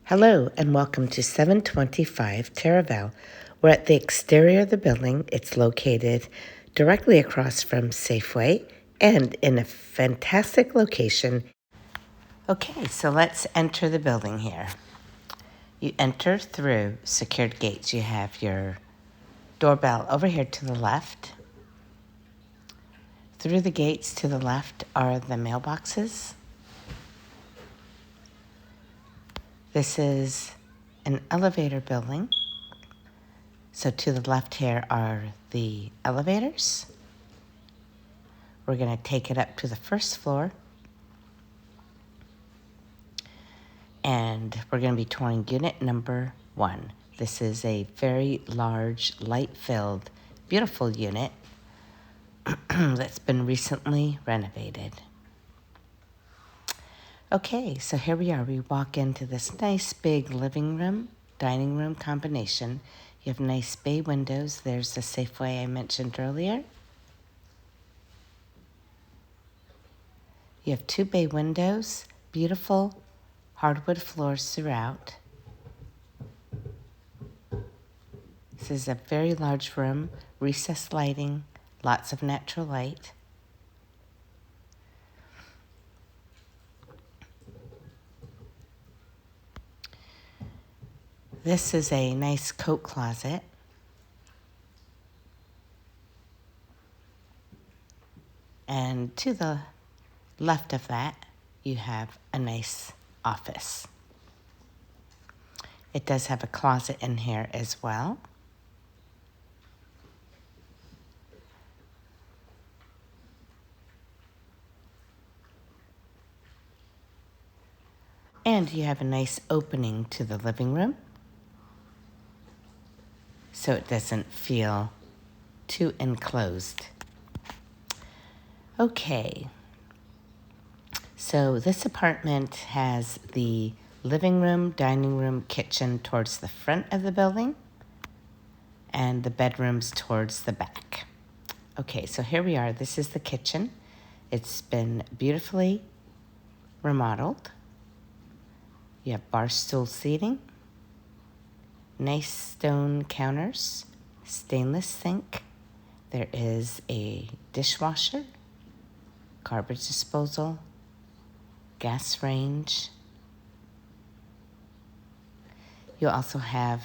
Hello and welcome to 725 Terravale. We're at the exterior of the building. It's located directly across from Safeway and in a fantastic location. Okay, so let's enter the building here. You enter through secured gates. You have your doorbell over here to the left. Through the gates to the left are the mailboxes. This is an elevator building. So to the left here are the elevators. We're going to take it up to the first floor. And we're going to be touring unit number 1. This is a very large, light-filled, beautiful unit that's been recently renovated. Okay, so here we are. We walk into this nice big living room, dining room combination. You have nice bay windows. There's the Safeway I mentioned earlier. You have 2 bay windows, beautiful hardwood floors throughout. This is a very large room, recessed lighting, lots of natural light. This is a nice coat closet. And to the left of that, you have a nice office. It does have a closet in here as well. And you have a nice opening to the living room, so it doesn't feel too enclosed. Okay, so this apartment has the living room, dining room, kitchen towards the front of the building, and the bedrooms towards the back. Okay, so here we are. This is the kitchen. It's been beautifully remodeled. You have bar stool seating, nice stone counters, stainless sink. There is a dishwasher, garbage disposal, gas range. You also have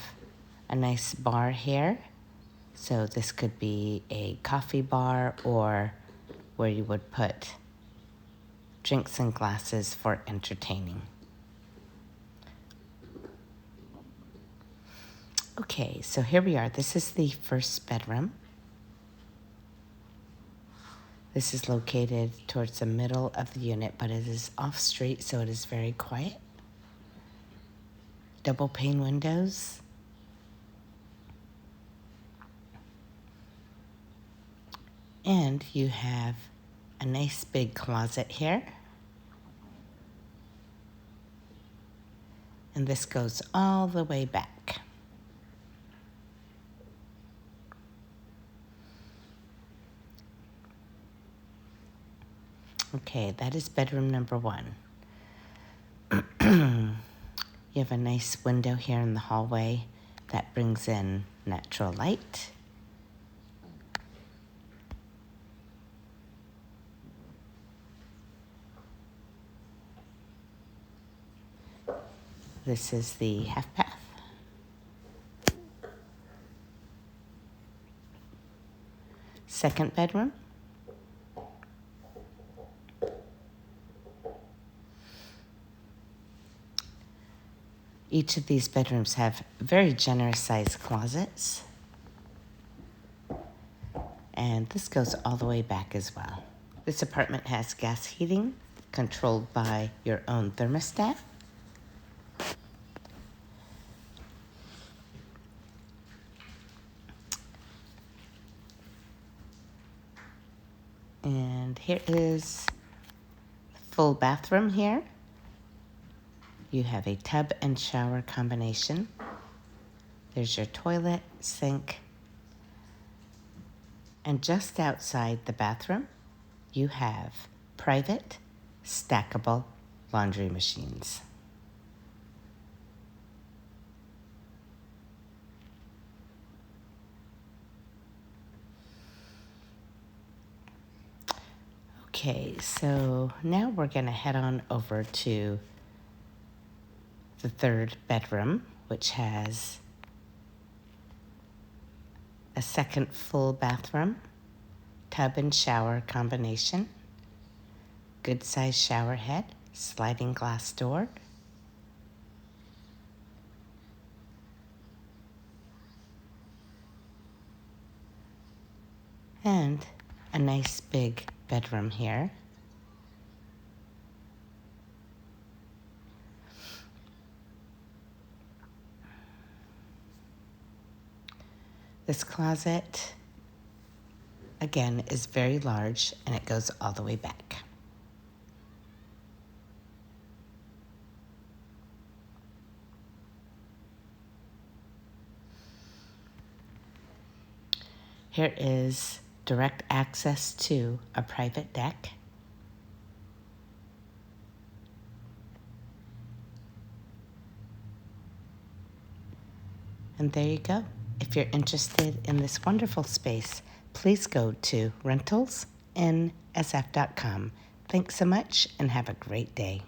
a nice bar here. So this could be a coffee bar or where you would put drinks and glasses for entertaining. Okay, so here we are. This is the first bedroom. This is located towards the middle of the unit, but it is off street, so it is very quiet. Double pane windows. And you have a nice big closet here. And this goes all the way back. Okay, that is bedroom number 1. You have a nice window here in the hallway that brings in natural light. This is the half bath. Second bedroom. Each of these bedrooms have very generous sized closets. And this goes all the way back as well. This apartment has gas heating controlled by your own thermostat. And here is the full bathroom here. You have a tub and shower combination. There's your toilet, sink. And just outside the bathroom, you have private, stackable laundry machines. Okay, so now we're going to head on over to the third bedroom, which has a second full bathroom, tub and shower combination, good size shower head, sliding glass door, and a nice big bedroom here. This closet, again, is very large and it goes all the way back. Here is direct access to a private deck. And there you go. If you're interested in this wonderful space, please go to rentalsnsf.com. Thanks so much and have a great day.